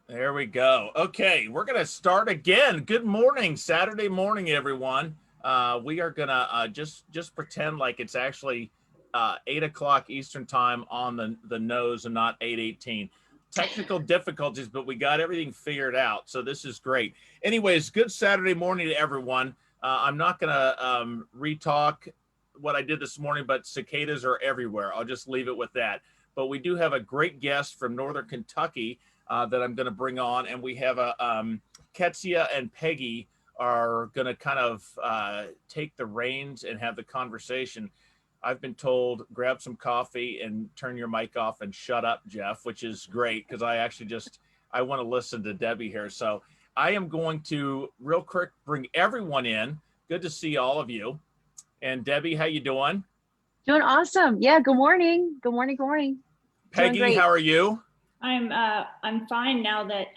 There we go. Okay, we're gonna start again. Good morning, Saturday morning, everyone. We are gonna just pretend like it's actually 8 o'clock Eastern time on the nose and not 8:18. Technical difficulties, but we got everything figured out. So this is great. Anyways, good Saturday morning to everyone. I'm not gonna retalk what I did this morning, but cicadas are everywhere. I'll just leave it with that. But we do have a great guest from Northern Kentucky that I'm going to bring on, and we have a Kezia and Peggy are going to kind of take the reins and have the conversation. I've been told grab some coffee and turn your mic off and shut up, Jeff, which is great because I actually just I want to listen to Debbie here. So I am going to real quick bring everyone in. Good to see all of you. And Debbie, how you doing? Doing awesome. Yeah, good morning. Good morning. Good morning. Doing Peggy, great. how are you? I'm fine now that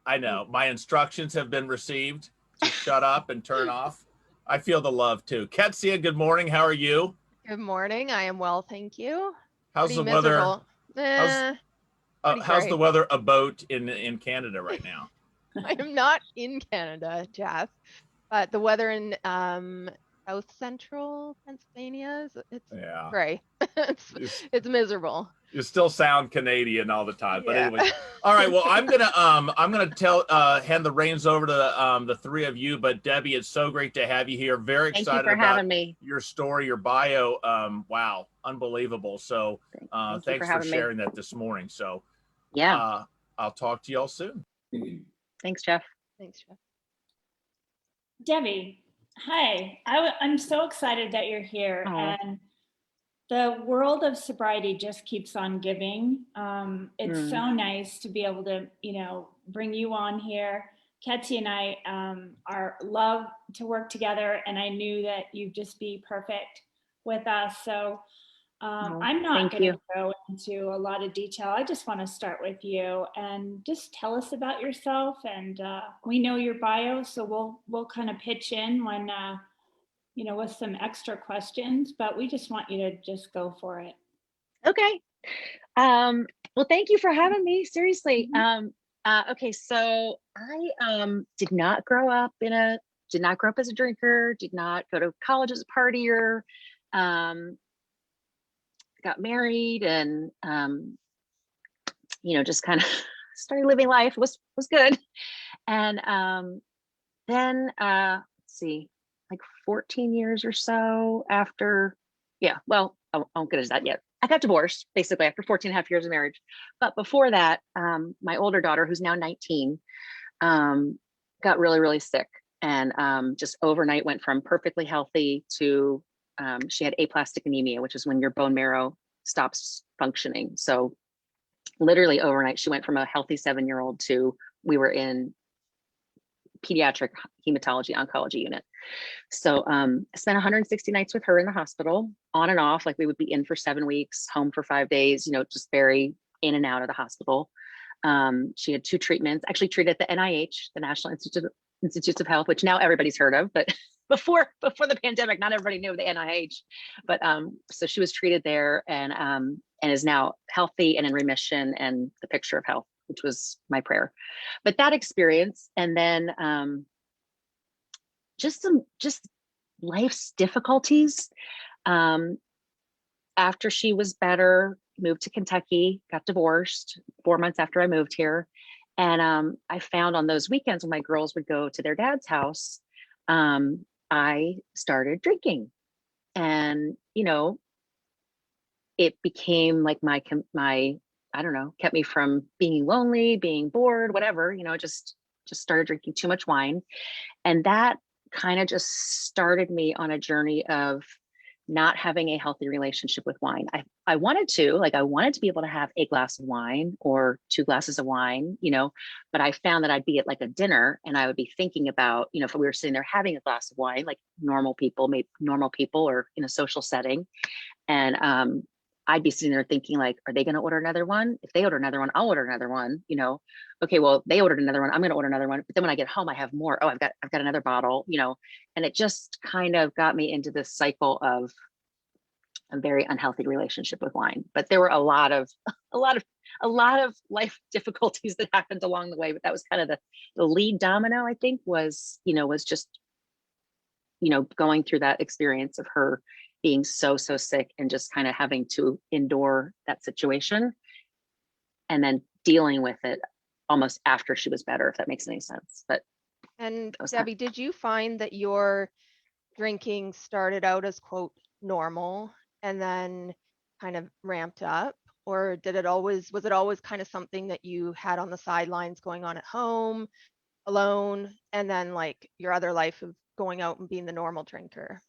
I know my instructions have been received to shut up and turn off. I feel the love too. Ketsia, good morning. How are you? Good morning. I am well, thank you. How's Pretty the weather? miserable. How's Pretty how's the gray. weather about in Canada right now? I am not in Canada, Jeff, but the weather in south central Pennsylvania it's Yeah, gray. it's you, it's miserable. you still sound Canadian all the time. But Yeah. anyways, all right. Well, I'm gonna tell hand the reins over to the three of you. But Debbie, it's so great to have you here. Very Thank you excited for about having me. your story, your bio. Wow, unbelievable. So Thank you for thanks for having me. sharing that this morning. So Yeah. I'll talk to y'all soon. Thanks, Jeff. Thanks, Jeff. Debbie, hi. I'm so excited that you're here, Oh, and the world of sobriety just keeps on giving. It's so nice to be able to, bring you on here. Ketty and I are love to work together, and I knew that you'd just be perfect with us. So I'm not thank going to you. go into a lot of detail. I just want to start with you and just tell us about yourself. And we know your bio, so we'll kind of pitch in when with some extra questions. But we just want you to just go for it. Okay. Well, thank you for having me. Seriously. Mhm. Okay, so I did not grow up as a drinker, did not go to college as a partier. Um, got married and just kind of started living life. Was good. And then let's see, like 14 years or so after, yeah, well, I won't get into that yet. I got divorced basically after 14 and a half years of marriage. But before that, my older daughter, who's now 19, got really, really sick. And just overnight went from perfectly healthy to she had aplastic anemia, which is when your bone marrow stops functioning. So literally overnight, she went from a healthy 7-year old to we were in pediatric hematology oncology unit. So I spent 160 nights with her in the hospital, on and off. Like we would be in for 7 weeks, home for 5 days, just very in and out of the hospital. She had 2 treatments, actually treated at the NIH, the National Institutes of Health, which now everybody's heard of, but before the pandemic, not everybody knew the NIH. But so she was treated there and is now healthy and in remission and the picture of health, which was my prayer. But that experience, and then just life's difficulties. Um, After she was better, moved to Kentucky, got divorced 4 months after I moved here. And I found on those weekends when my girls would go to their dad's house, I started drinking. And, it became like my, I don't know, kept me from being lonely, being bored, whatever, just started drinking too much wine. And that kind of just started me on a journey of not having a healthy relationship with wine. I wanted to be able to have a glass of wine or 2 glasses of wine, but I found that I'd be at like a dinner and I would be thinking about, if we were sitting there having a glass of wine, like maybe normal people or in a social setting. And I'd be sitting there thinking like, are they going to order another one? If they order another one, I'll order another one, okay, well, they ordered another one. I'm going to order another one. But then when I get home, I have more. Oh, I've got another bottle, and it just kind of got me into this cycle of a very unhealthy relationship with wine. But there were a lot of a lot of life difficulties that happened along the way, but that was kind of the lead domino, I think, was, was just, going through that experience of her being so sick and just kind of having to endure that situation and then dealing with it almost after she was better, if that makes any sense. But And Debbie, did you find that your drinking started out as quote normal and then kind of ramped up? Or was it always kind of something that you had on the sidelines going on at home alone, and then like your other life of going out and being the normal drinker?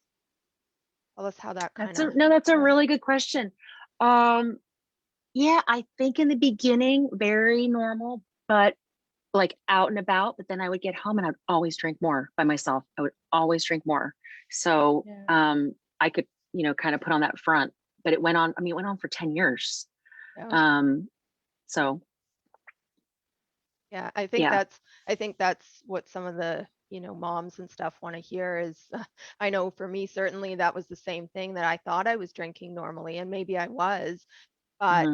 Tell us how that kind of. That's a really good question. Yeah, I think in the beginning, very normal, but like out and about. But then I would get home and I'd always drink more by myself. I would always drink more. So I could, kind of put on that front, but it went on. I mean, it went on for 10 years. Yeah. So. Yeah, I think that's what some of the, moms and stuff want to hear is, I know for me, certainly that was the same thing, that I thought I was drinking normally, and maybe I was, but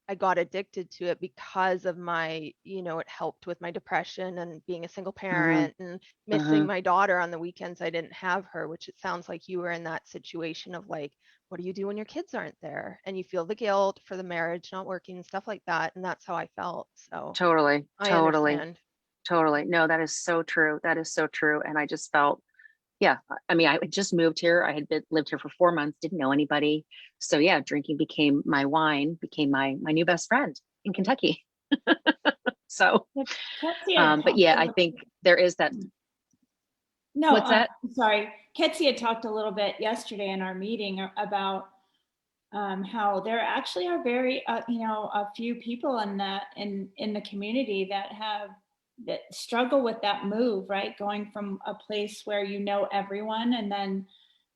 I got addicted to it because of my, it helped with my depression and being a single parent and missing my daughter on the weekends. I didn't have her, which it sounds like you were in that situation of like, what do you do when your kids aren't there? And you feel the guilt for the marriage not working and stuff like that. And that's how I felt. So Totally. I understand. Totally. No, that is so true. That is so true. And I just felt, yeah, I mean, I had just moved here. I had lived here for 4 months, didn't know anybody. So yeah, drinking became my wine, became my new best friend in Kentucky. So, but yeah, I think there is that. No, what's that? Sorry. Kezia talked a little bit yesterday in our meeting about how there actually are very, a few people in the community that struggle with that move, right? Going from a place where everyone and then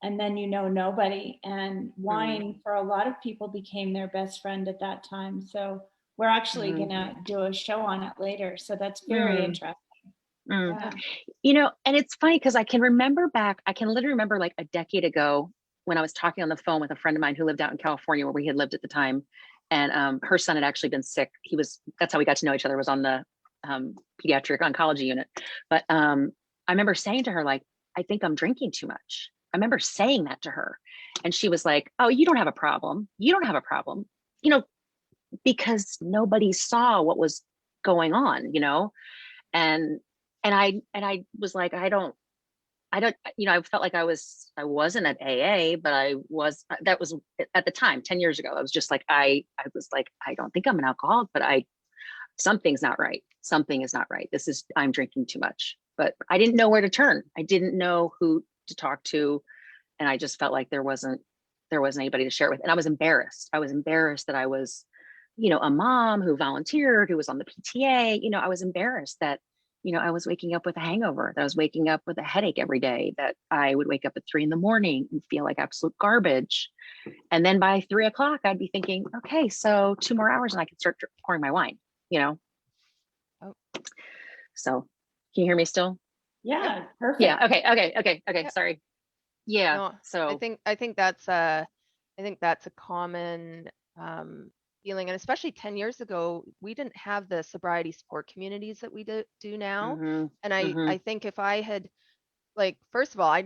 nobody. And wine for a lot of people became their best friend at that time. So we're actually gonna do a show on it later. So that's very interesting. Yeah. And it's funny because I can literally remember like a decade ago when I was talking on the phone with a friend of mine who lived out in California where we had lived at the time. And her son had actually been sick. That's how we got to know each other, was on the pediatric oncology unit. But I remember saying to her, like, I think I'm drinking too much. I remember saying that to her. And she was like, oh, you don't have a problem. You don't have a problem, because nobody saw what was going on, and I was like, I felt like I wasn't at AA, but that was at the time, 10 years ago. I was just like, I was like, I don't think I'm an alcoholic, but something's not right. Something is not right. I'm drinking too much, but I didn't know where to turn. I didn't know who to talk to. And I just felt like there wasn't anybody to share it with. And I was embarrassed. I was embarrassed that I was, a mom who volunteered, who was on the PTA. I was embarrassed that, I was waking up with a hangover, that I was waking up with a headache every day, that I would wake up at 3 a.m. and feel like absolute garbage. And then by 3 o'clock, I'd be thinking, okay, so 2 more hours and I can start pouring my wine, Oh. So can you hear me still? Yeah, perfect. Yeah. Okay. Sorry. Yeah. No, So I think that's a common feeling, and especially 10 years ago, we didn't have the sobriety support communities that we do now. And I think if I had, like, first of all, I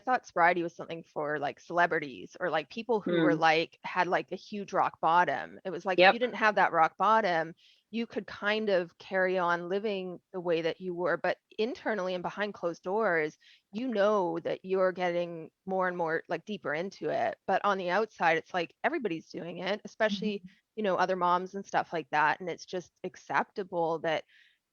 thought sobriety was something for like celebrities or like people who were like, had like a huge rock bottom. It was like, if you didn't have that rock bottom, you could kind of carry on living the way that you were, but internally and behind closed doors, that you're getting more and more like deeper into it. But on the outside, it's like everybody's doing it, especially, other moms and stuff like that. And it's just acceptable that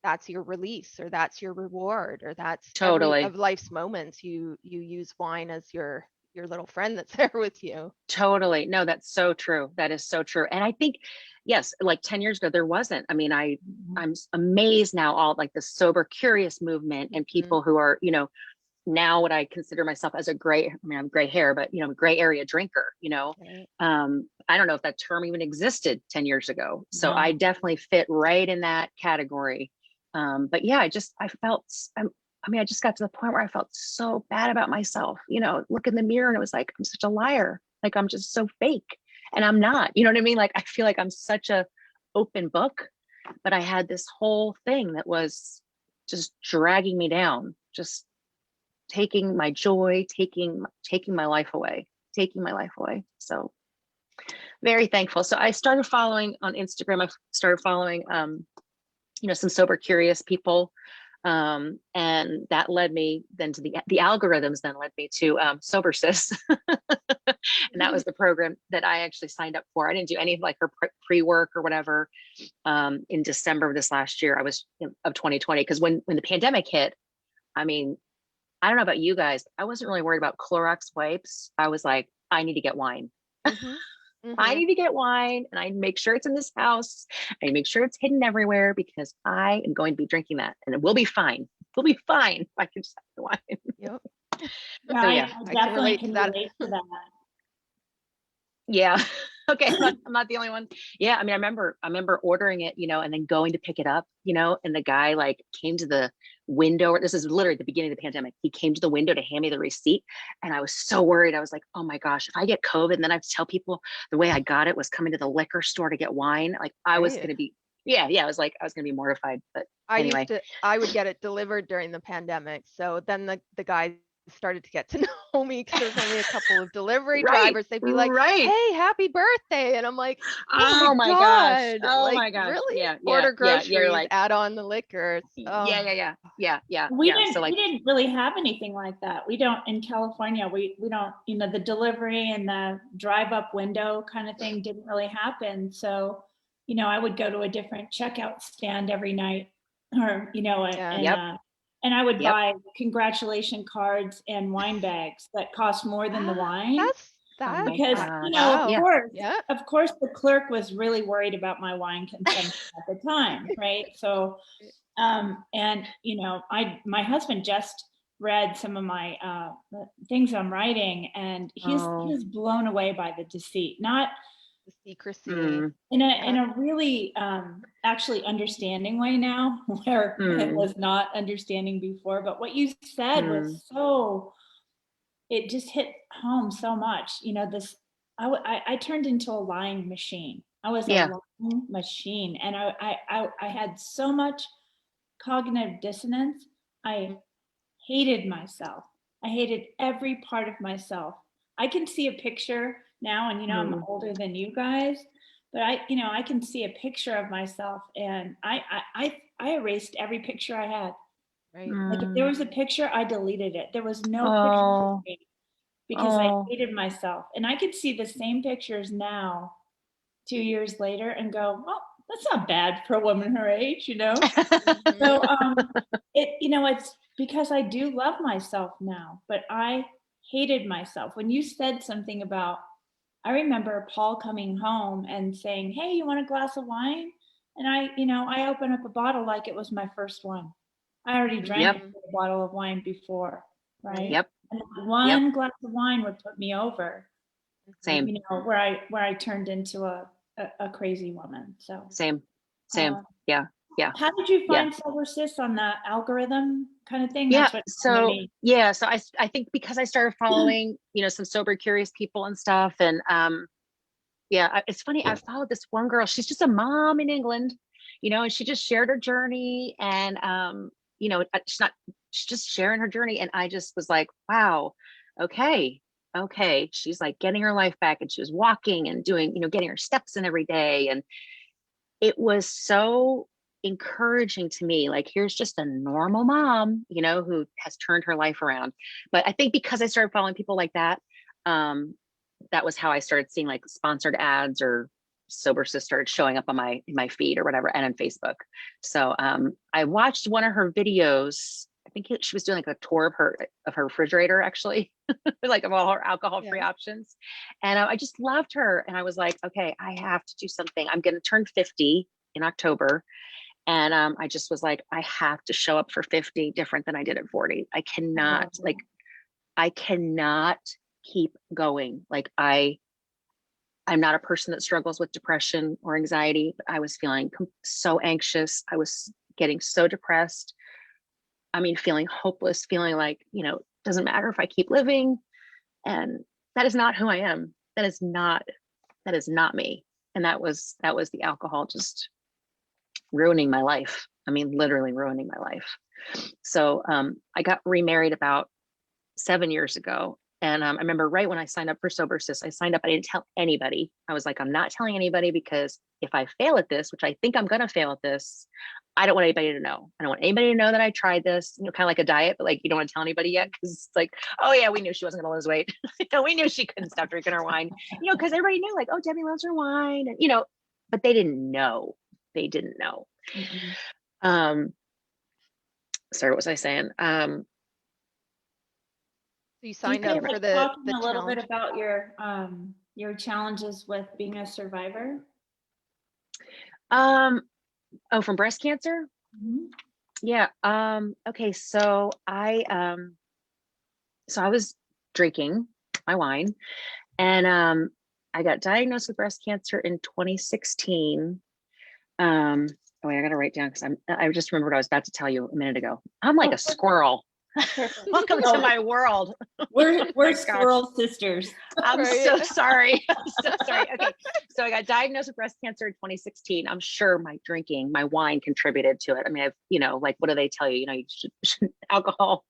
that's your release, or that's your reward, or that's totally of life's moments. You use wine as your little friend that's there with you. Totally. No, that's so true. That is so true. And I think, yes, like 10 years ago, there wasn't. I mean, I'm amazed now, all like the sober, curious movement and people who are, now what I consider myself as I have gray hair, but, gray area drinker, Right. I don't know if that term even existed 10 years ago. So I definitely fit right in that category. But yeah, I just got to the point where I felt so bad about myself, look in the mirror and it was like, I'm such a liar. Like, I'm just so fake, and I'm not, you know what I mean? Like, I feel like I'm such a open book, but I had this whole thing that was just dragging me down, just taking my joy, taking my life away, So very thankful. So I started following on Instagram. I started following, some sober curious people. And that led me then to the algorithms then led me to Sober Sis. And that was the program that I actually signed up for. I didn't do any of like her pre-work or whatever in December of this last year. I was of 2020, because when the pandemic hit, I mean, I don't know about you guys, I wasn't really worried about Clorox wipes. I was like, I need to get wine. I need to get wine, and I make sure it's in this house. I make sure it's hidden everywhere, because I am going to be drinking that, and it will be fine. We'll be fine if I can just have the wine. Yep. Yeah, So, I yeah. definitely relate can to that. relate to that. Yeah. Okay. I'm not the only one. Yeah. I mean, I remember ordering it, and then going to pick it up, and the guy like came to the window. This is literally at the beginning of the pandemic. He came to the window to hand me the receipt. And I was so worried. I was like, oh my gosh, if I get COVID and then I have to tell people the way I got it was coming to the liquor store to get wine. Like I was going to be, I was going to be mortified, but anyway. I would get it delivered during the pandemic. So then the guy started to get to know me, because there's only a couple of delivery drivers. They'd be like, hey, happy birthday. And I'm like, oh my gosh. Oh like, my gosh. Really? Yeah. Order groceries, You're like, add on the liquor. Yeah. We didn't really have anything like that. We don't in California. We don't, the delivery and the drive up window kind of thing didn't really happen. So, I would go to a different checkout stand every night, or and I would buy congratulation cards and wine bags that cost more than the wine. Because of course the clerk was really worried about my wine consumption at the time, right? So and my husband just read some of my things I'm writing, and he was blown away by the deceit, not the secrecy, in a really actually understanding way now, where it was not understanding before. But what you said was it just hit home so much. I turned into a lying machine. I was a lying machine, and I had so much cognitive dissonance. I hated myself. I hated every part of myself. I can see a picture now, and I'm older than you guys, but I can see a picture of myself, and I erased every picture I had. Right. Like if there was a picture, I deleted it. There was no picture of me, because I hated myself. And I could see the same pictures now, 2 years later, and go, well, that's not bad for a woman her age, So it's because I do love myself now, but I hated myself. When you said something about, I remember Paul coming home and saying, hey, you want a glass of wine? And I opened up a bottle like it was my first one. I already drank a bottle of wine before, right? Yep. And one glass of wine would put me over. Same. Where I turned into a crazy woman. So same. Yeah. How did you find Sober Sis on the algorithm kind of thing? That's what so I think because I started following, some sober curious people and stuff. And it's funny, I followed this one girl. She's just a mom in England, and she just shared her journey, and she's just sharing her journey. And I just was like, wow, okay. She's like getting her life back, and she was walking and doing, getting her steps in every day. And it was so encouraging to me. Like, here's just a normal mom, who has turned her life around. But I think because I started following people like that, that was how I started seeing like sponsored ads, or Sober Sis started showing up on my feed or whatever, and on Facebook. So I watched one of her videos. I think she was doing like a tour of her refrigerator, actually, like of all her alcohol-free options. And I just loved her. And I was like, okay, I have to do something. I'm going to turn 50 in October. And I just was like, I have to show up for 50 different than I did at 40. I cannot keep going. Like I'm not a person that struggles with depression or anxiety, but I was feeling so anxious. I was getting so depressed. I mean, feeling hopeless, feeling like, doesn't matter if I keep living. And that is not who I am. That is not me. And that was the alcohol just ruining my life. I mean, literally ruining my life. So I got remarried about 7 years ago. And I remember right when I signed up for Sober Sis, I signed up, I didn't tell anybody. I was like, I'm not telling anybody, because if I fail at this, which I think I'm going to fail at this, I don't want anybody to know. I don't want anybody to know that I tried this, you know, kind of like a diet, but like, you don't want to tell anybody yet. Cause it's like, oh yeah, we knew she wasn't going to lose weight. You know, we knew she couldn't stop drinking her wine, you know, cause everybody knew like, oh, Debbie loves her wine, and, you know, but they didn't know. They didn't know. Sorry, what was I saying? So you signed up for the talking a little bit challenge. about your challenges with being a survivor. Oh, from breast cancer? Yeah. Okay. So I was drinking my wine, and I got diagnosed with breast cancer in 2016. Oh wait, I gotta write down because I just remembered what I was about to tell you a minute ago. I'm like a squirrel. Welcome to my world. We're squirrel sisters. I'm so sorry. I'm so sorry. Okay. So I got diagnosed with breast cancer in 2016. I'm sure my drinking, my wine contributed to it. I mean, I've, you know, like, what do they tell you? You know, alcohol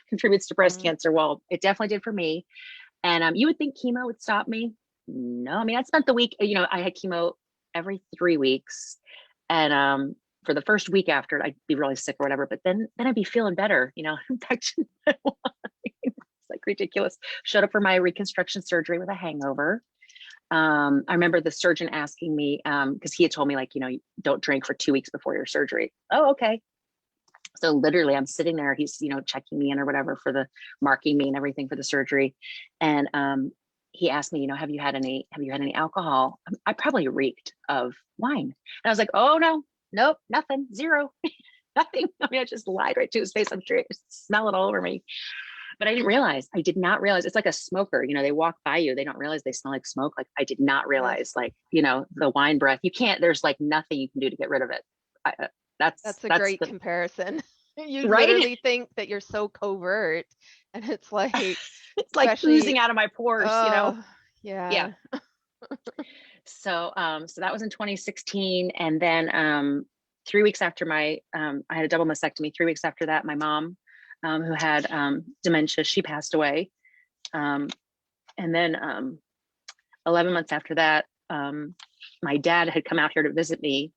contributes to breast cancer. Well, it definitely did for me. And you would think chemo would stop me. No, I mean, I spent the week, you know, I had chemo every 3 weeks. And for the first week after, I'd be really sick or whatever, but then I'd be feeling better, you know. In fact, it's like ridiculous. Showed up for my reconstruction surgery with a hangover. I remember the surgeon asking me, because he had told me, like, you know, don't drink for 2 weeks before your surgery. Oh, okay. So literally I'm sitting there, he's, you know, checking me in or whatever for the marking me and everything for the surgery. And he asked me, you know, have you had any alcohol? I probably reeked of wine. And I was like, oh no, nope, nothing, zero, nothing. I mean, I just lied right to his face. I'm sure I smell it all over me. But I did not realize it's like a smoker, you know, they walk by you, they don't realize they smell like smoke. Like I did not realize, like, you know, the wine breath, there's like nothing you can do to get rid of it. That's a great comparison. You right? literally think that you're so covert, and it's like it's like oozing out of my pores, you know. Yeah. So that was in 2016, and then 3 weeks after I had a double mastectomy. 3 weeks after that, my mom, who had dementia, she passed away. And then 11 months after that, my dad had come out here to visit me.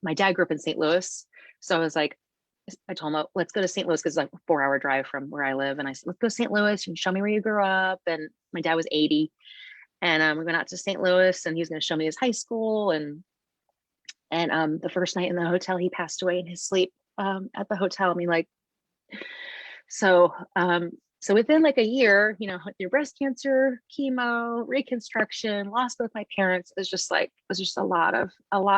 My dad grew up in St. Louis. So I was like, I told him, let's go to St. Louis, because it's like a 4-hour drive from where I live. And I said, let's go to St. Louis and show me where you grew up. And my dad was 80. And we went out to St. Louis, and he was going to show me his high school. And the first night in the hotel, he passed away in his sleep at the hotel. I mean, like, so within like a year, you know, your breast cancer, chemo, reconstruction, lost both my parents, it was just a lot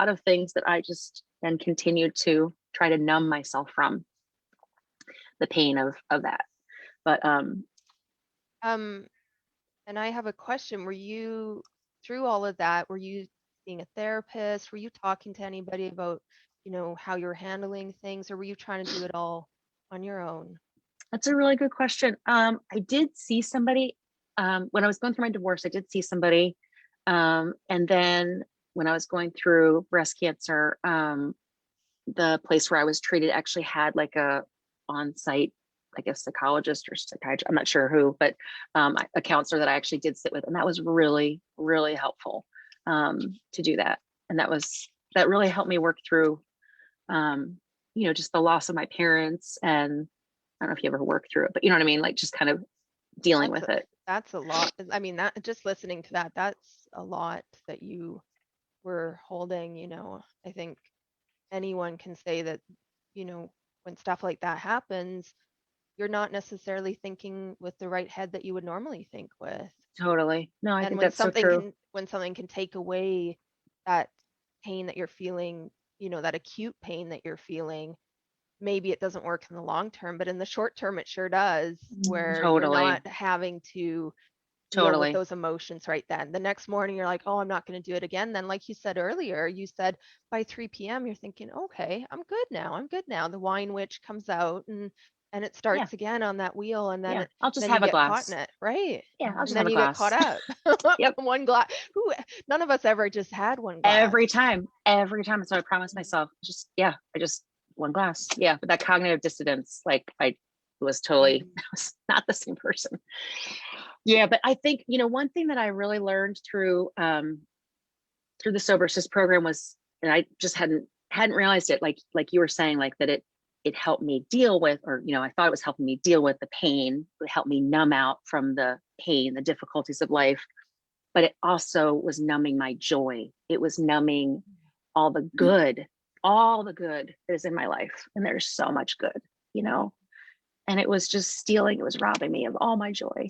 of things that I just then continued to try to numb myself from the pain of that. But and I have a question. Were you, through all of that, were you seeing a therapist? Were you talking to anybody about, you know, how you're handling things, or were you trying to do it all on your own? That's a really good question. I did see somebody when I was going through my divorce. I did see somebody, and then when I was going through breast cancer, the place where I was treated actually had like a on-site, like a psychologist or psychiatrist, I'm not sure who, but a counselor that I actually did sit with, and that was really, really helpful to do that. And that really helped me work through, you know, just the loss of my parents. And I don't know if you ever worked through it, but you know what I mean? Like just kind of dealing with it. That's a lot. I mean, that just listening to that, that's a lot that you were holding, you know. I think anyone can say that, you know, when stuff like that happens, you're not necessarily thinking with the right head that you would normally think with. Totally. No, I and think when that's so true. when something can take away that pain that you're feeling, you know, that acute pain that you're feeling, maybe it doesn't work in the long term, but in the short term it sure does, where you're not having to deal with those emotions right then. The next morning you're like, oh, I'm not going to do it again. Then, like you said earlier, you said by 3 p.m. you're thinking, okay, I'm good now. The wine witch comes out, and and it starts again on that wheel, and then Yeah. I'll just then have you a get caught glass. in it, right? Yeah, I'll just And have then a you get caught glass. up. Yep. One glass. Who? None of us ever just had one glass. Every time. So I promised myself, I just one glass. Yeah. But that cognitive dissonance, like I was totally I was not the same person. Yeah. But I think, one thing that I really learned through the Sober Sis program was, and I just hadn't realized it, like you were saying, like that it helped me deal with, or I thought it was helping me deal with the pain. It helped me numb out from the pain, the difficulties of life. But it also was numbing my joy. It was numbing all the good that is in my life. And there's so much good, and it was just stealing, it was robbing me of all my joy.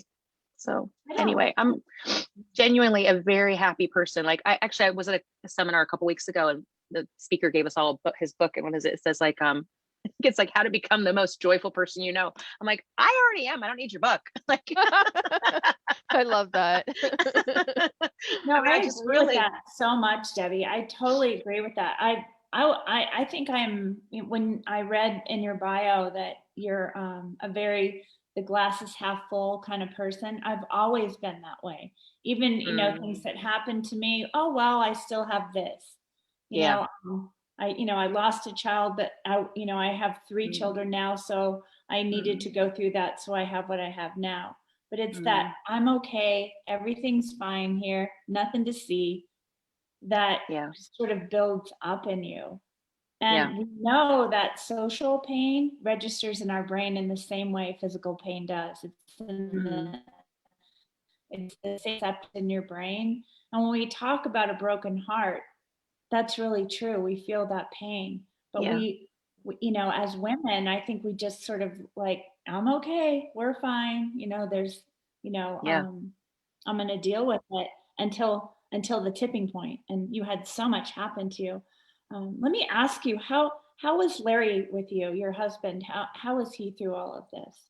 So anyway, I'm genuinely a very happy person. Like I was at a seminar a couple weeks ago, and the speaker gave us all his book. And what is it? It says like, I think it's like how to become the most joyful person you know. I'm like, I already am. I don't need your book. Like, I love that. No, I mean, I just agree with that so much, Debbie. I totally agree with that. I think when I read in your bio that you're the glass is half full kind of person. I've always been that way. Even, things that happened to me. Oh, well, I still have this, I lost a child, but I have 3 children now. So I needed to go through that. So I have what I have now. But it's that I'm okay. Everything's fine here. Nothing to see. That sort of builds up in you. And we know that social pain registers in our brain in the same way physical pain does. It's the same concept in your brain. And when we talk about a broken heart, that's really true. We feel that pain. But we as women, I think we just sort of like, I'm okay. We're fine. There's, I'm going to deal with it until the tipping point. And you had so much happen to you. Let me ask you, how was Larry with you, your husband? How was he through all of this?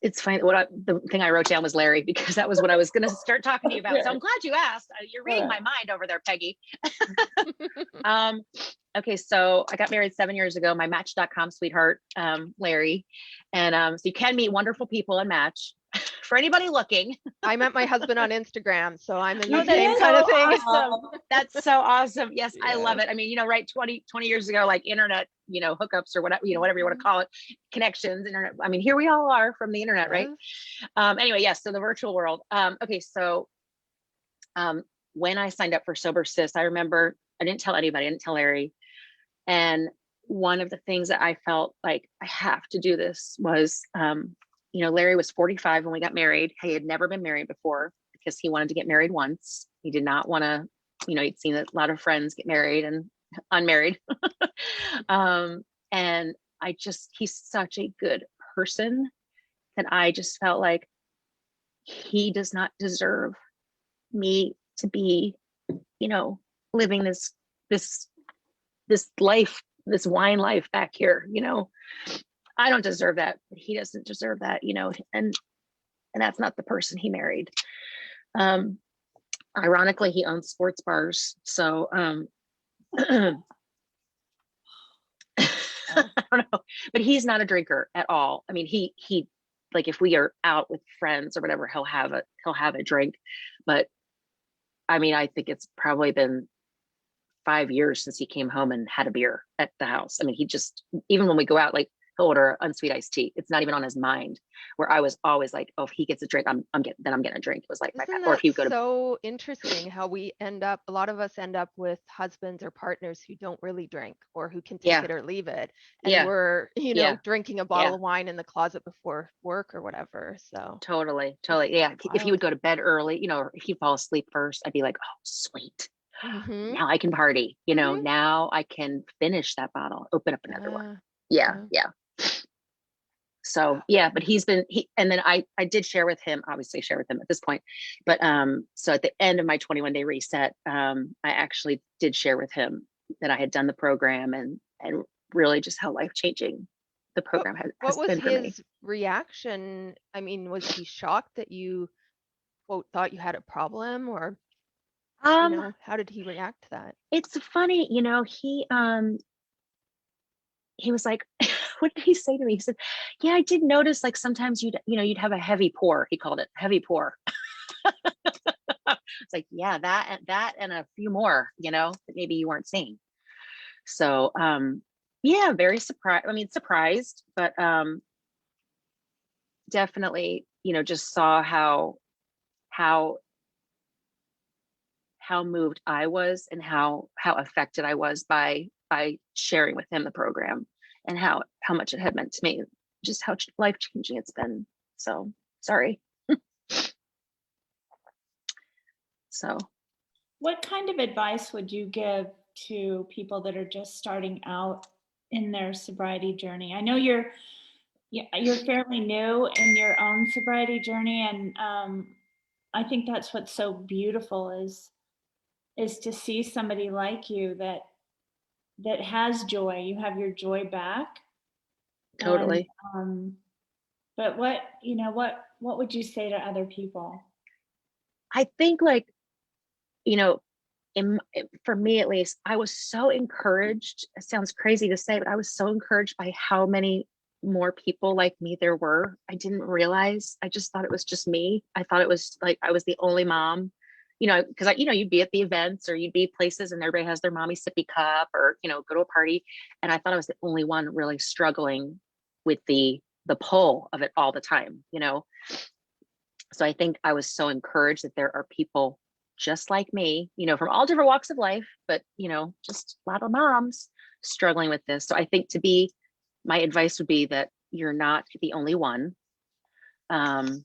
It's funny. The thing I wrote down was Larry, because that was what I was going to start talking to you about. So I'm glad you asked. You're reading my mind over there, Peggy. Okay, so I got married 7 years ago. My Match.com sweetheart, Larry, and so you can meet wonderful people in Match. For anybody looking, I met my husband on Instagram, so I'm in the that's same kind of thing. Awesome. That's so awesome. Yes, I love it. I mean, right, 20 years ago, like internet, hookups or whatever, whatever you want to call it, connections, internet. I mean, here we all are from the internet, right? Anyway, yes. So the virtual world. Okay, so when I signed up for Sober Sis, I remember I didn't tell anybody. I didn't tell Larry. And one of the things that I felt like I have to do this was, Larry was 45 when we got married. He had never been married before because he wanted to get married once. He did not want to, he'd seen a lot of friends get married and unmarried. And he's such a good person that I just felt like he does not deserve me to be, living this life, this wine life back here, I don't deserve that. He doesn't deserve that, and that's not the person he married. Ironically, he owns sports bars. So, I don't know, but he's not a drinker at all. I mean, he like if we are out with friends or whatever, he'll have a drink. But I mean, I think it's probably been 5 years since he came home and had a beer at the house. I mean, even when we go out, like he'll order unsweet iced tea. It's not even on his mind. Where I was always like, oh, if he gets a drink, I'm getting a drink. It was like, or if you go to. So interesting how a lot of us end up with husbands or partners who don't really drink or who can take it or leave it. And we're, drinking a bottle of wine in the closet before work or whatever. So totally. Yeah. If he would go to bed early, or if he'd fall asleep first, I'd be like, oh, sweet. Now I can party, now I can finish that bottle, open up another one. Yeah. So but and then I did obviously share with him at this point, but so at the end of my 21-day reset, I actually did share with him that I had done the program and really just how life-changing the program has been for me. What was his reaction? I mean, was he shocked that you, quote, thought you had a problem, or how did he react to that? It's funny, he he was like, what did he say to me? He said, yeah, I did notice like sometimes you'd have a heavy pour. He called it heavy pour. It's like, yeah, that and a few more, that maybe you weren't seeing. So, yeah, very surprised. I mean, surprised, but definitely, just saw how moved I was and how affected I was by sharing with him the program and how much it had meant to me, just how life changing it's been. So sorry. So, what kind of advice would you give to people that are just starting out in their sobriety journey? I know you're fairly new in your own sobriety journey, and I think that's what's so beautiful is to see somebody like you that has joy. You have your joy back. totally. And, but what would you say to other people? I think like, for me at least, I was so encouraged. It sounds crazy to say, but I was so encouraged by how many more people like me there were. I didn't realize. I just thought it was just me. I thought it was like I was the only mom, because you'd be at the events or you'd be places and everybody has their mommy sippy cup or go to a party, and I thought I was the only one really struggling with the pull of it all the time. So I think I was so encouraged that there are people just like me, from all different walks of life, but, just a lot of moms struggling with this. So I think my advice would be that you're not the only one. And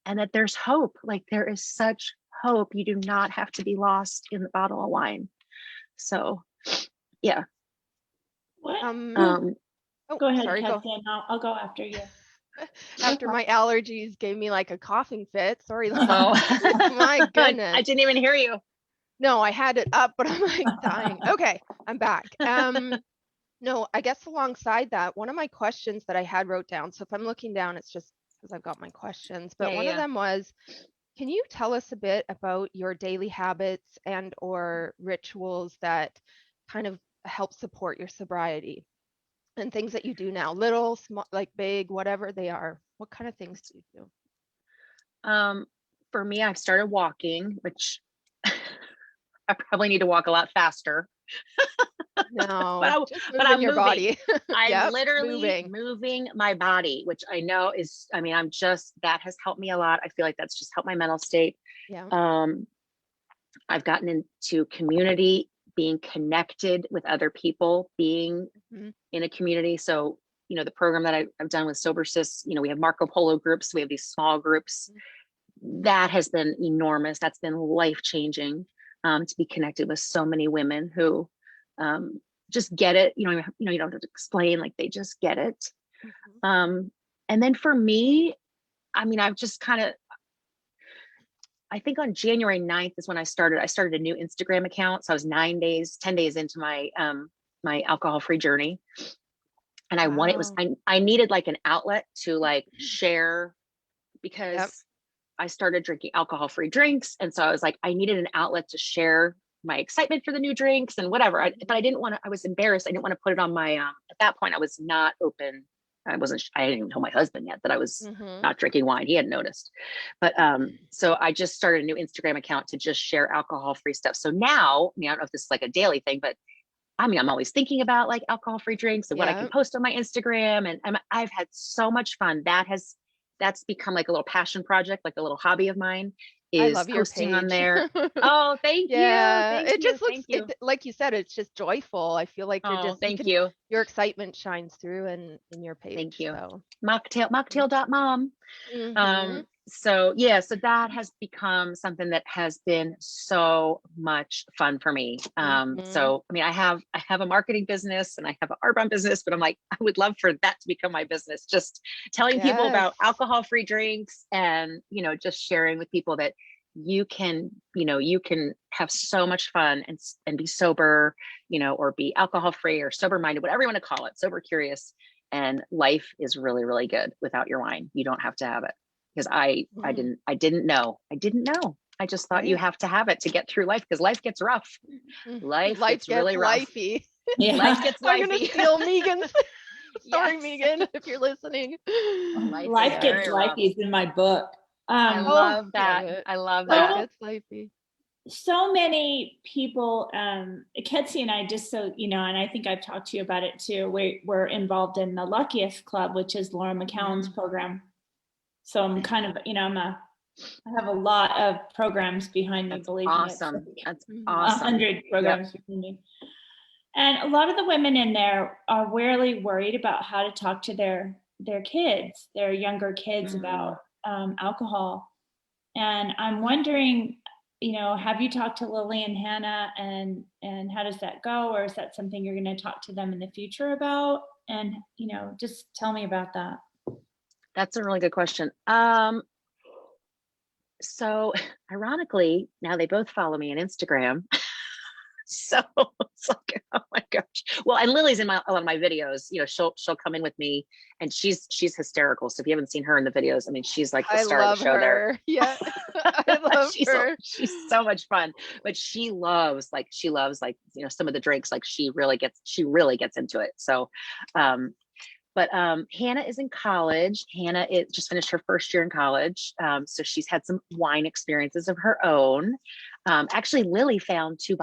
that there's hope. Like there is such hope. You do not have to be lost in the bottle of wine. So, yeah. What? Oh, go ahead, sorry, Kezia, and I'll go after you. After my allergies gave me like a coughing fit. Sorry. Oh, My goodness. I didn't even hear you. No, I had it up, but I'm like dying. Okay, I'm back. No, I guess alongside that, one of my questions that I had wrote down, so if I'm looking down, it's just because I've got my questions, but one of them was, can you tell us a bit about your daily habits and or rituals that kind of help support your sobriety and things that you do now, little, small, like big, whatever they are? What kind of things do you do? For me, I've started walking, which I probably need to walk a lot faster. No, just but moving I'm your moving. body. I'm Yep, literally moving my body, which I know is, that has helped me a lot. I feel like that's just helped my mental state. Yeah. I've gotten into community, being connected with other people, being in a community. So, the program that I've done with Sober Sis, we have Marco Polo groups. We have these small groups. That has been enormous. That's been life-changing, to be connected with so many women who just get it. You don't have to explain, like they just get it. And then for me, I've just I think on January 9th is when I started a new Instagram account. So I was 10 days into my my alcohol-free journey. And I needed like an outlet to like share, because I started drinking alcohol-free drinks. And so I was like, I needed an outlet to share my excitement for the new drinks and whatever. But I didn't want to, I was embarrassed. I didn't want to put it on my, at that point I was not open. I hadn't even told my husband yet that I was not drinking wine. He hadn't noticed. But so I just started a new Instagram account to just share alcohol-free stuff. So now, I don't know if this is like a daily thing, but I'm always thinking about like alcohol-free drinks and what I can post on my Instagram. And I've had so much fun. That's become like a little passion project, like a little hobby of mine, I is love your posting page. on there. Oh, thank you. It just looks, like you said, it's just joyful. I feel like you're your excitement shines through in your page. Thank you. So. Mocktail.mom. So that has become something that has been so much fun for me. So I have a marketing business and I have an Arbonne business, but I'm like, I would love for that to become my business, just telling people about alcohol-free drinks and just sharing with people that you can have so much fun and be sober, or be alcohol-free or sober-minded, whatever you want to call it, sober curious. And life is really, really good without your wine. You don't have to have it. Because I didn't know. I just thought you have to have it to get through life, because life gets rough. Life gets really rough. Lifey. Yeah. Life gets I'm gonna lifey. steal Megan's. Sorry, Yes. Megan, if you're listening. Life is gets very rough. lifey is in my book. I Um, love Love that. it. I love Life that. gets lifey. so many people, Ketsi and I, just so you know, and I think I've talked to you about it too, we're involved in the Luckiest Club, which is Laura McCowan's program. So I'm kind of, I have a lot of programs behind me, That's believe awesome. me. That's Mhm. awesome. 100 programs behind me. And a lot of the women in there are really worried about how to talk to their kids, their younger kids about alcohol. And I'm wondering, have you talked to Lily and Hannah, and how does that go? Or is that something you're going to talk to them in the future about? And, just tell me about that. That's a really good question. So ironically, now they both follow me on Instagram. So it's like, oh my gosh. Well, and Lily's in a lot of my videos. She'll come in with me, and she's hysterical. So if you haven't seen her in the videos, I mean, she's like the star of the show her. there. Yeah, I love her. She's so much fun. But she loves some of the drinks. Like she really gets into it. So but Hannah is in college. Hannah just finished her first year in college. So she's had some wine experiences of her own. Actually, Lily found 2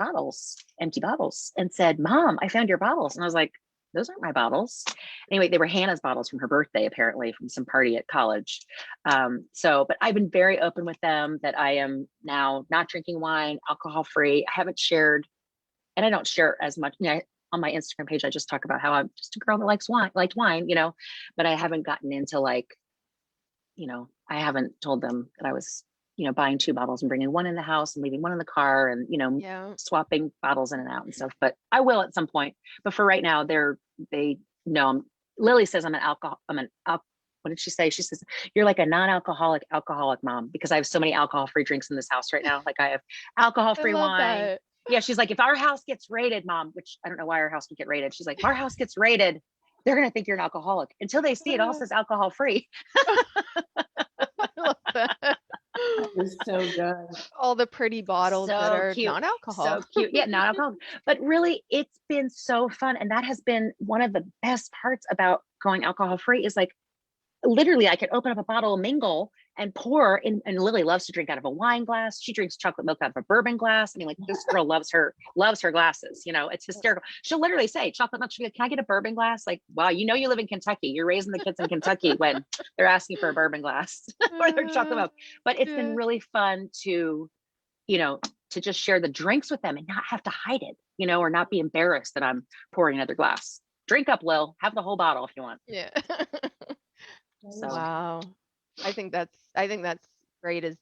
empty bottles, and said, "Mom, I found your bottles." And I was like, "Those aren't my bottles." Anyway, they were Hannah's bottles from her birthday, apparently from some party at college. But I've been very open with them that I am now not drinking wine, alcohol free. I haven't shared, and I don't share as much. On my Instagram page, I just talk about how I'm just a girl that liked wine, but I haven't gotten into I haven't told them that I was, buying 2 bottles and bringing one in the house and leaving one in the car, and, swapping bottles in and out and stuff, but I will at some point. But for right now, they know. Lily says what did she say? She says, "You're like a non-alcoholic mom," because I have so many alcohol-free drinks in this house right now. Like I have alcohol-free wine. That. Yeah, she's like, "If our house gets raided, Mom," which I don't know why our house would get raided. She's like, "If our house gets raided, they're going to think you're an alcoholic until they see it all says alcohol free." I love that. It's so good. All the pretty bottles that are cute. non-alcohol. So cute. Yeah, non-alcohol. But really, it's been so fun. And that has been one of the best parts about going alcohol free is like, literally I could open up a bottle of Mingle and pour in, and Lily loves to drink out of a wine glass. She drinks chocolate milk out of a bourbon glass. I mean, like this girl loves her glasses, it's hysterical. She'll literally say chocolate milk. She'll be like, "Can I get a bourbon glass?" Like, wow, you live in Kentucky. You're raising the kids in Kentucky when they're asking for a bourbon glass or their chocolate milk. But it's been really fun to just share the drinks with them and not have to hide it, or not be embarrassed that I'm pouring another glass. Drink up, Lil. Have the whole bottle if you want. Yeah. So. Wow. I think that's great, is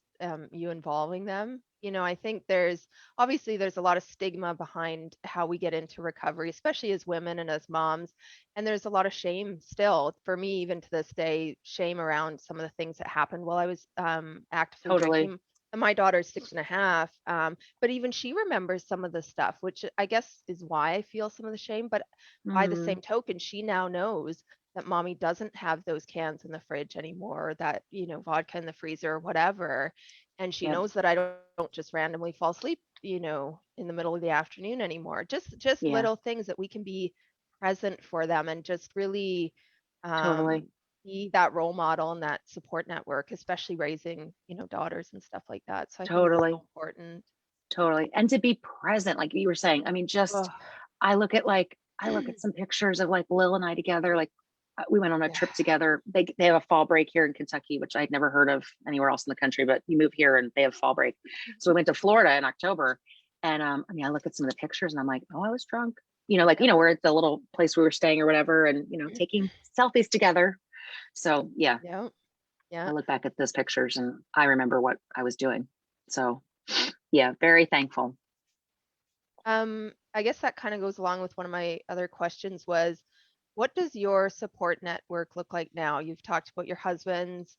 you involving them. I think there's a lot of stigma behind how we get into recovery, especially as women and as moms. And there's a lot of shame still, for me, even to this day, shame around some of the things that happened while I was actively drinking. And my daughter's 6.5, but even she remembers some of the stuff, which I guess is why I feel some of the shame. But by the same token, she now knows that Mommy doesn't have those cans in the fridge anymore, or that, vodka in the freezer or whatever. And she knows that I don't just randomly fall asleep, in the middle of the afternoon anymore. Just little things that we can be present for them and just really be that role model and that support network, especially raising, daughters and stuff like that. So I think it's so important. Totally. And to be present, like you were saying, I mean, I look at some pictures of like Lil and I together, like we went on a trip together. They have a fall break here in Kentucky, which I'd never heard of anywhere else in the country, but you move here and they have fall break. So we went to Florida in October, and I look at some of the pictures and I'm like, oh, I was drunk. We're at the little place we were staying or whatever, and taking selfies together. So yeah. I look back at those pictures and I remember what I was doing. So yeah, very thankful. I guess that kind of goes along with one of my other questions was, what does your support network look like now? You've talked about your husband's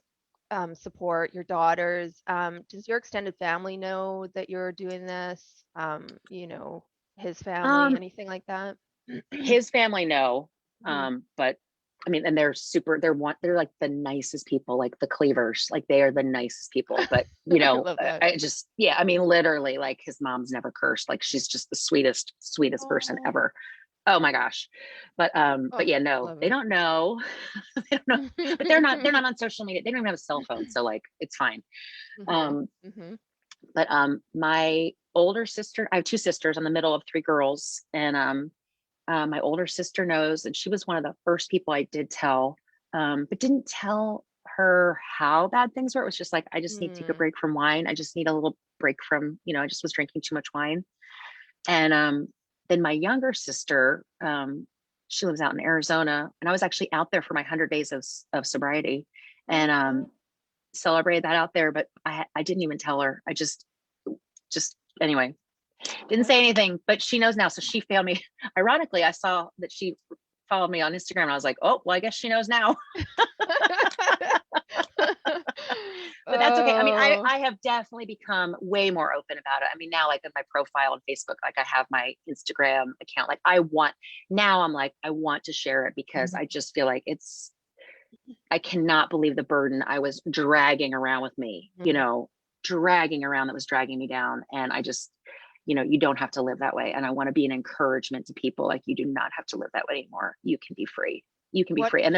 support, your daughters. Does your extended family know that you're doing this? His family, anything like that? His family know, but I mean, and they're like the nicest people, like the Cleavers, like they are the nicest people. But I mean, literally, like his mom's never cursed. Like she's just the sweetest person ever. Oh my gosh. But Oh, yeah, no, love they it. don't know. They don't know. But they're not on social media. They don't even have a cell phone. So like it's fine. Mhm, Um, mhm. but my older sister, I have two sisters. I'm the middle of three girls. And my older sister knows, and she was one of the first people I did tell, but didn't tell her how bad things were. It was just like, I just need to take a Mm, break from wine. I just need a little break from, I just was drinking too much wine. And then my younger sister, she lives out in Arizona, and I was actually out there for my 100 days of sobriety, and oh, celebrated that out there. But I didn't even tell her. I just anyway didn't say anything. But she knows now, so she failed me. Ironically, I saw that she followed me on Instagram, and I was like, oh well, I guess she knows now. But that's okay. I mean, Oh, I have definitely become way more open about it. I mean, now like on my profile on Facebook, like I have my Instagram account. Like now I'm like, I want to share it because I just feel like I cannot believe the burden I was dragging around with me, mhm. dragging around that was dragging me down. And I just, you don't have to live that way. And I want to be an encouragement to people. Like, you do not have to live that way anymore. You can be free. You can be What free. And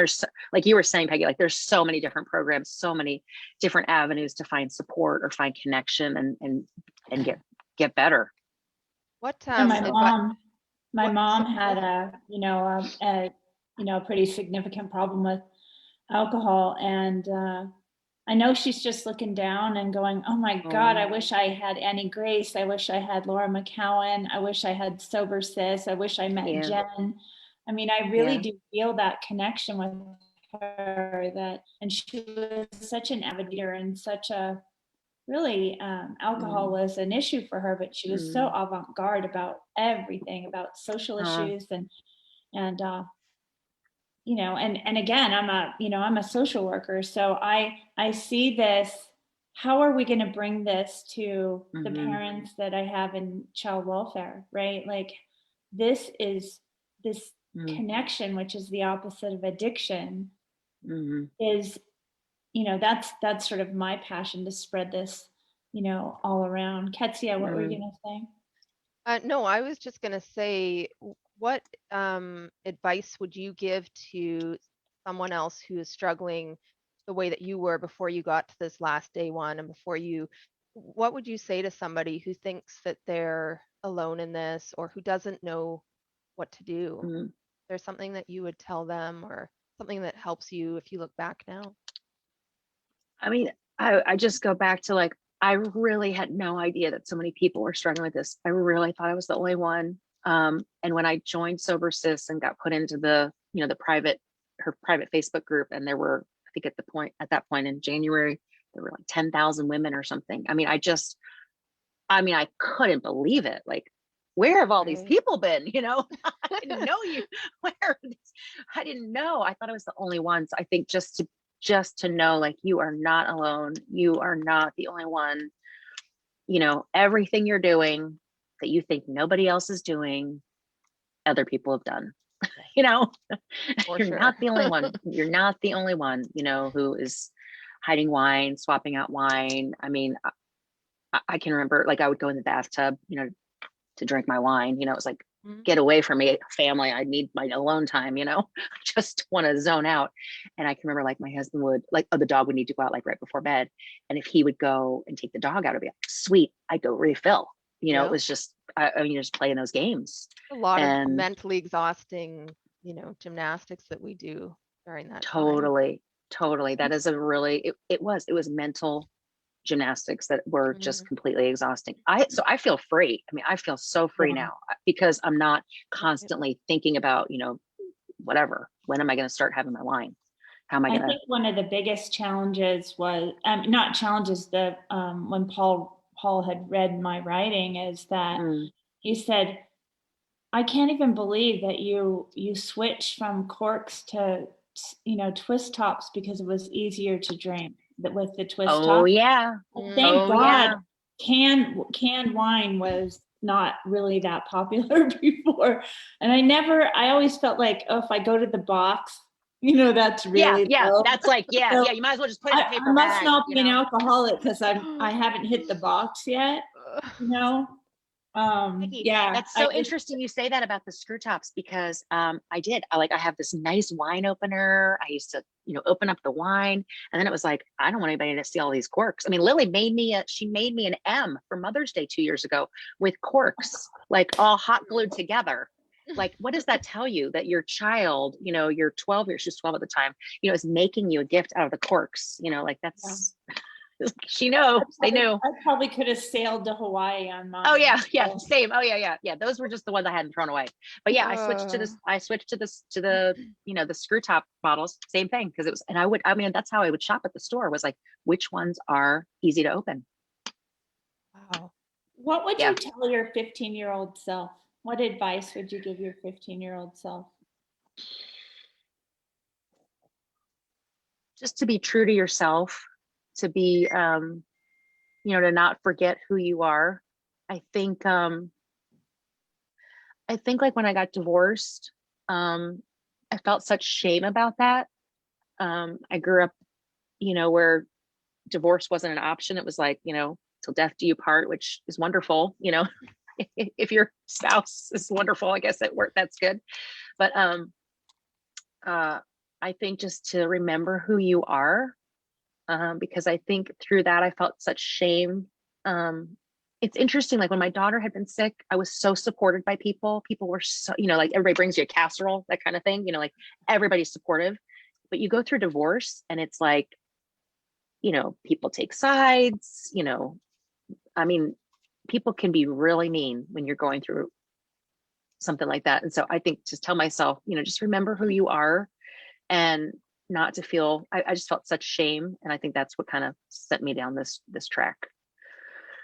like you were saying, Peggy, like there's so many different programs, so many different avenues to find support or find connection and get better. what Yeah, advice? my What? So, mom had oh, a pretty significant problem with alcohol, and I know she's just looking down and going, "Oh my God, I Oh, wish I had Annie Grace. I wish I had Laura McCowan. I wish I had Sober Sis. I wish I met yeah, Jen." I mean, I really yeah. do feel that connection with her. And she was such an avid reader and such a really alcohol Mm, was an issue for her, but she was so mm, avant-garde about everything, about social uh, issues and and again, I'm a social worker, so I see this. How are we going to bring this to the mm-hmm, parents that I have in child welfare, right? Like, this is this mm, connection, which is the opposite of addiction, mm, is that's sort of my passion, to spread this all around. Ketsia, what were you mm. going to say? no, I was just gonna say, what advice would you give to someone else who is struggling the way that you were before you got to this last day one, and what would you say to somebody who thinks that they're alone in this or who doesn't know what to do? Mm. There's something that you would tell them or something that helps you if you look back now? I mean, I just go back to like, I really had no idea that so many people were struggling with this. I really thought I was the only one. And when I joined Sober Sis and got put into her private Facebook group, and there were, I think at that point in January, there were like 10,000 women or something. I mean, I couldn't believe it. Like, where have all these Right. people been? I didn't know you. Where? I didn't know. I thought I was the only one. So I think just to know, like, you are not alone. You are not the only one. Everything you're doing that you think nobody else is doing, other people have done. You know, For you're not sure. the only one. You're not the only one. Who is hiding wine, swapping out wine. I mean, I can remember, like, I would go in the bathtub, to drink my wine. It was like, Mhm. get away from me, family. I need my alone time. I just want to zone out. And I can remember, like, my husband would, like, the dog would need to go out like right before bed. And if he would go and take the dog out, I'd be like, sweet, I'd go refill. It Yeah. was just, I mean, just playing those games. A lot of And mentally exhausting, gymnastics that we do during that time. totally, totally, that is a really, it was mental gymnastics that were just Mhm. completely exhausting. So I feel free. I mean, I feel so free Yeah. now because I'm not Yep. constantly thinking about, whatever. When am I going to start having my wine? How am I I going to? think one of the biggest challenges was, not challenges, that when Paul had read my writing, is that Mm, he said, "I can't even believe that you switched from corks to twist tops because it was easier to drink that with the twist oh top." yeah, Thank oh Mm. God, yeah, canned wine was not really that popular before. And I always felt like, oh, if I go to the box, that's yeah, really yeah. low. That's like, yeah, So yeah. You might as well just put it in a I paper must bag. not be an alcoholic because I haven't hit the box yet, Ugh. you know? Peggy, Yeah, that's so interesting you say that about the screw tops because I have this nice wine opener. I used to, open up the wine, and then it was like, I don't want anybody to see all these corks. I mean, Lily made me she made me an M for Mother's Day 2 years ago with corks, like all hot glued together. Like, what does that tell you that your child, you're 12 years, she's 12 at the time, is making you a gift out of the corks, like that's, she knows, they knew. I probably could have sailed to Hawaii on mine. Oh yeah, so. same. Oh yeah. Those were just the ones I hadn't thrown away. But yeah, I switched to the the screw top bottles. Same thing because it was, and that's how I would shop at the store, was like, which ones are easy to open. Wow. What would you tell your 15-year-old self? What advice would you give your 15-year-old self? Just to be true to yourself, to be to not forget who you are. I think like when I got divorced, I felt such shame about that. I grew up, where divorce wasn't an option. It was like, till death do you part, which is wonderful. If your spouse is wonderful, I guess that's good. But I think just to remember who you are, because I think through that I felt such shame. It's interesting, like when my daughter had been sick, I was so supported by people. People were so, like everybody brings you a casserole, that kind of thing, like everybody's supportive. But you go through divorce and it's like, people take sides, I mean, people can be really mean when you're going through something like that. And so I think just tell myself, just remember who you are and not to feel, I just felt such shame. And I think that's what kind of sent me down this track.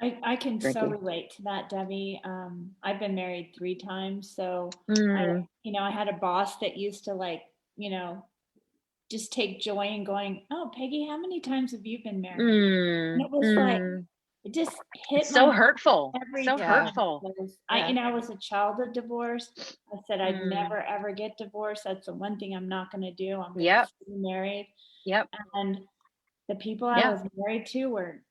I can Drinking. so relate to that, Debbie. I've been married 3 times. So, I had a boss that used to just take joy in going, oh, Peggy, how many times have you been married? And it was like, it just hit it's so hurtful. So hurtful. I was a child of divorce. I said I'd never ever get divorced. That's the one thing I'm not going to do. I'm going to stay married. Yep. And the people I was married to were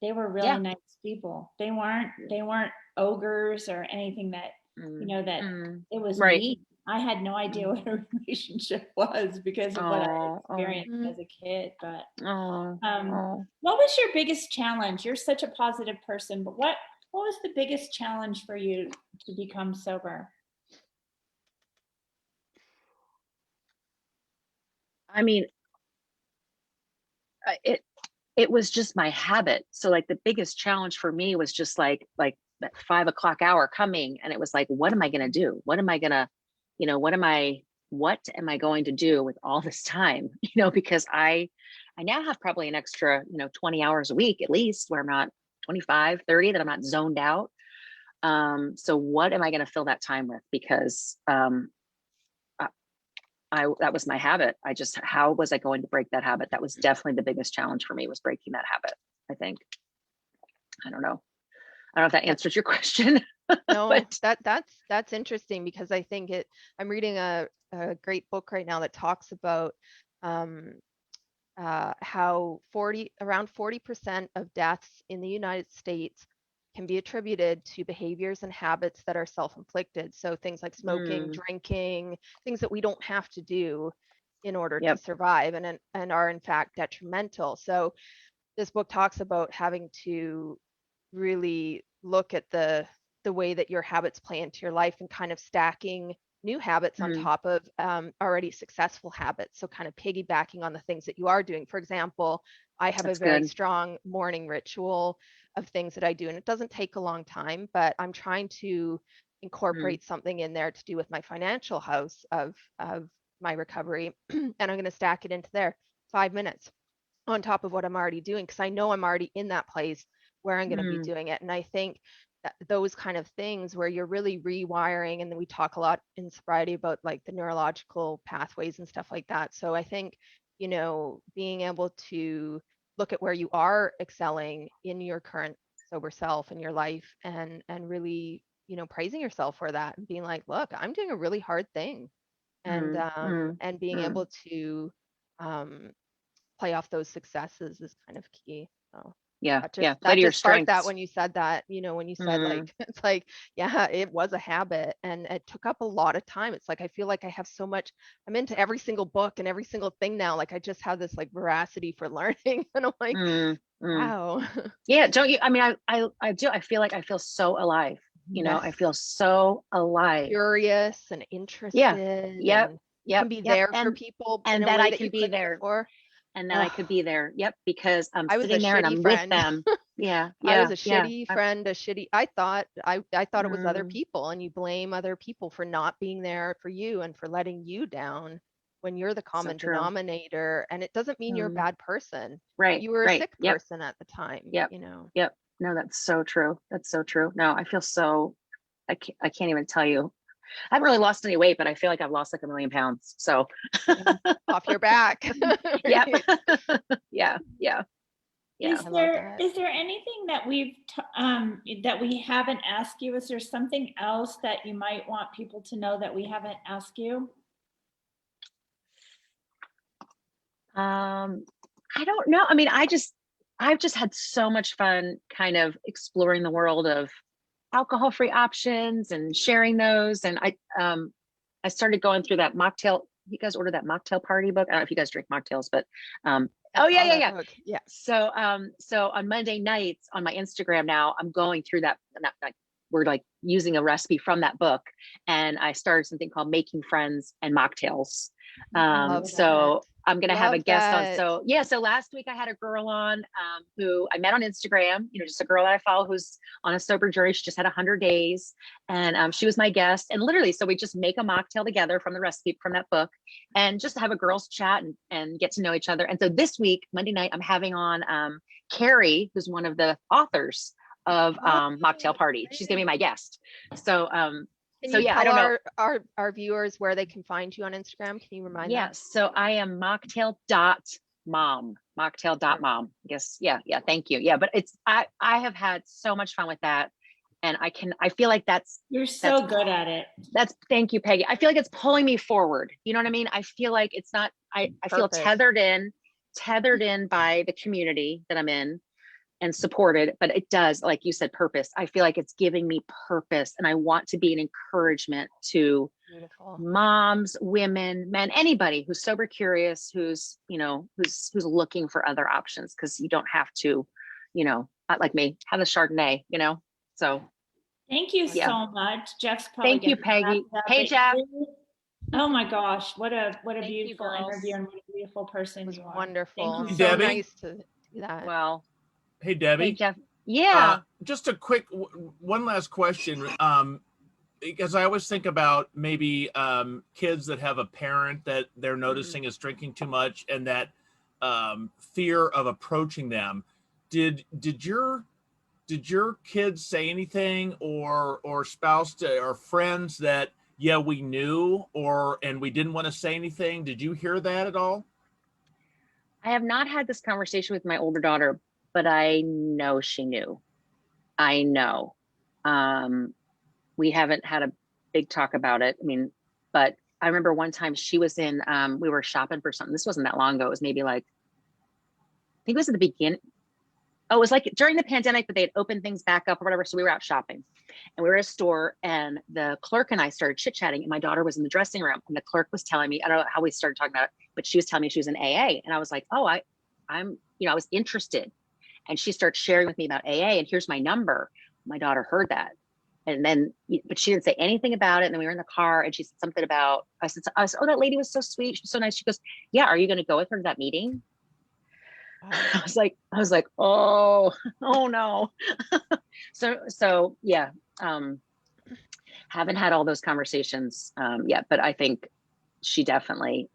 really nice people. They weren't ogres or anything that that it was me. I had no idea what a relationship was because of what I experienced as a kid. But what was your biggest challenge? You're such a positive person, but what was the biggest challenge for you to become sober? I mean, it was just my habit. So like the biggest challenge for me was just like that 5 o'clock hour coming, and it was like, what am I going to do? What am I going to, what am I going to do with all this time? Because I now have probably an extra, 20 hours a week at least, where I'm not 25, 30, that I'm not zoned out. So what am I going to fill that time with? Because that was my habit. How was I going to break that habit? That was definitely the biggest challenge for me, was breaking that habit, I think. I don't know if that answers your question. No, but that's interesting, because I think I'm reading a great book right now that talks about how around 40% of deaths in the United States can be attributed to behaviors and habits that are self-inflicted. So things like smoking, drinking, things that we don't have to do in order to survive, and are in fact detrimental. So this book talks about having to really look at the way that your habits play into your life, and kind of stacking new habits on top of already successful habits. So kind of piggybacking on the things that you are doing. For example, I have a very strong morning ritual of things that I do, and it doesn't take a long time, but I'm trying to incorporate something in there to do with my financial house of my recovery. And I'm going to stack it into there, 5 minutes on top of what I'm already doing, because I know I'm already in that place where I'm going to be doing it. And I think that those kind of things where you're really rewiring, and then we talk a lot in sobriety about like the neurological pathways and stuff like that. So I think, being able to look at where you are excelling in your current sober self in your life, and really, praising yourself for that, and being like, look, I'm doing a really hard thing. And and being able to play off those successes is kind of key. So Yeah. That Yeah. just, Play that to your just sparked that strengths. when you said that, when you said Mhm. like, it's like, yeah, it was a habit and it took up a lot of time. It's like, I feel like I have so much, I'm into every single book and every single thing now. Like I just have this like veracity for learning and I'm like, Mm, mm. wow. Yeah. Don't you? I mean, I do. I feel like I feel so alive. I Yes. feel so alive. Curious and Yeah. interested Yep. and you can Yep. be Yep. there for people in And a that way I that can you be couldn't there. before. And that I Ugh, could be there. Yep. Because I'm I was a sitting there and shitty I'm with friend. them. Yeah. I was Yeah. a Yeah. shitty friend, a shitty, I thought it was other Mm, people and you blame other people for not being there for you and for letting you down when you're the so common true. denominator. And it doesn't mean you're a Mm, bad person. right. You were a Right. sick Yep. person at the time, Yep. Yep. No, that's so true. That's so true. No, I feel so, I can't even tell you. I haven't really lost any weight, but I feel like I've lost like 1,000,000 pounds. So Yeah, off your back. yep. Right. Yeah. Yeah. Yeah. Is I love there that. is there anything that that we haven't asked you? Is there something else that you might want people to know that we haven't asked you? I don't know. I mean, I've just had so much fun kind of exploring the world of alcohol-free options and sharing those. And I started going through that mocktail. You guys ordered that mocktail party book. I don't know if you guys drink mocktails, but I oh yeah, saw yeah, that yeah. book. Yeah. So on Monday nights on my Instagram now, I'm going through that. We're like using a recipe from that book, and I started something called Making Friends and Mocktails. Love that. So I'm gonna have a Love guest on. that. So yeah, so last week I had a girl on who I met on Instagram. Just a girl that I follow who's on a sober journey. She just had 100 days, and she was my guest. And literally, so we just make a mocktail together from the recipe from that book, and just have a girls chat and get to know each other. And so this week, Monday night, I'm having on Carrie, who's one of the authors of Oh, Mocktail Party. She's gonna be my guest. So can so you yeah, I tell don't know. our viewers where they can find you on Instagram? Can you remind Yeah, them? so I am mocktail.mom. Mocktail.mom. I guess. Yeah, yeah. Thank you. Yeah, but I have had so much fun with that. And I feel like You're so good at it. thank you, Peggy. I feel like it's pulling me forward. You know what I mean? I feel like it's not, I feel Purpose. tethered in by the community that I'm in and supported, but it does, like you said, purpose. I feel like it's giving me purpose, and I want to be an encouragement to Beautiful. moms, women, men, anybody who's sober curious, who's looking for other options, because you don't have to, not like me, have a Chardonnay, So Thank you yeah. so much. Jeff's probably Thank you, getting Peggy. wrapped up, Hey, but Jeff. oh my gosh, what a Thank you, beautiful girls. interview and what a beautiful It person was you are. wonderful. Thank you So so Debbie? much. nice to do that. Well, Hey, hey, Debbie. Jeff. Yeah. Just a quick one last question. Because I always think about maybe kids that have a parent that they're noticing is drinking too much, and that fear of approaching them. Did your kids say anything, or spouse or friends that, yeah, we knew, and we didn't want to say anything? Did you hear that at all? I have not had this conversation with my older daughter, but I know she knew. I know. We haven't had a big talk about it. I mean, but I remember one time she was in, we were shopping for something. This wasn't that long ago. It was maybe like, I think it was at the beginning. Oh, it was like during the pandemic, but they had opened things back up or whatever. So we were out shopping, and we were at a store, and the clerk and I started chit-chatting, and my daughter was in the dressing room, and the clerk was telling me, I don't know how we started talking about it, but she was telling me she was in AA. And I was like, oh, I'm, I was interested. And she started sharing with me about AA, and here's my number. My daughter heard that. And then, but she didn't say anything about it. And then we were in the car, and she said something about, I said, oh, that lady was so sweet. She was so nice. She goes, yeah, are you going to go with her to that meeting? I was like, oh no. So yeah. Haven't had all those conversations yet, but I think she definitely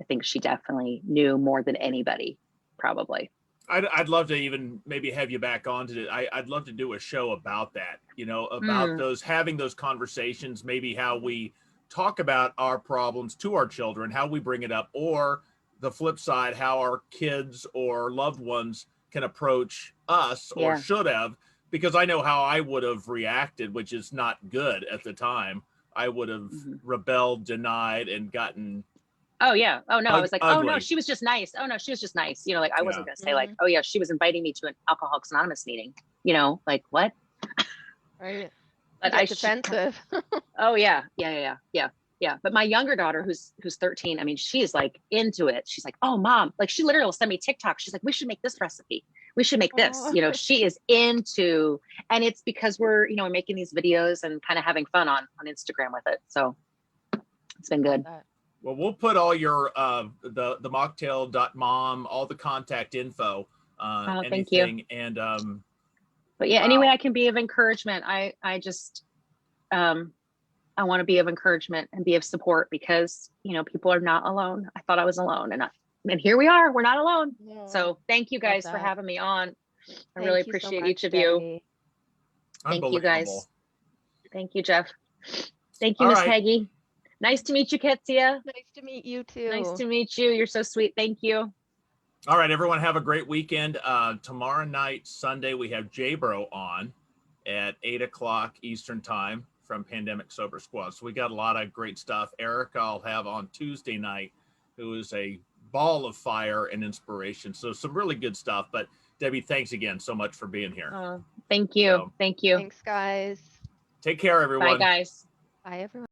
knew more than anybody, probably. I'd love to even maybe have you back on to it. I'd love to do a show about that, about having those conversations, maybe how we talk about our problems to our children, how we bring it up, or the flip side, how our kids or loved ones can approach us or should have, because I know how I would have reacted, which is not good at the time. I would have rebelled, denied, and gotten Oh yeah. Oh no. I was like, oh no, Ugly. she was just nice. Oh no, she was just nice. You know, like I wasn't Yeah. gonna say like, oh yeah, she was inviting me to an Alcoholics Anonymous meeting. You know, like what? Right. But Get defensive. Oh yeah, yeah. But my younger daughter, who's 13, I mean, she's like into it. She's like, oh mom, like she literally will send me TikTok. She's like, we should make this recipe. We should make this. Aw. You know, she is into, and it's because we're, you know, we're making these videos and kind of having fun on Instagram with it. So it's been good. Well, we'll put all your the mocktail.mom, all the contact info, Oh, anything, thank you. and But yeah, wow. any way I can be of encouragement, I just I want to be of encouragement and be of support because, you know, people are not alone. I thought I was alone and here we are. We're not alone. Yeah. So thank you guys for that. having me on. I Thank really you so appreciate much, each of you. Debbie. Thank you guys. Unbelievable. Thank you, Jeff. Thank you, All Miss right. Peggy. Nice to meet you, Kezia. Nice to meet you too. Nice to meet you. You're so sweet. Thank you. All right, everyone, have a great weekend. Tomorrow night, Sunday, we have J-Bro on at 8 o'clock Eastern time from Pandemic Sober Squad. So we got a lot of great stuff. Eric, I'll have on Tuesday night, who is a ball of fire and inspiration. So some really good stuff. But Debbie, thanks again so much for being here. Thank you. So, Thank you. Thanks, guys. take care, everyone. Bye, guys. Bye, everyone.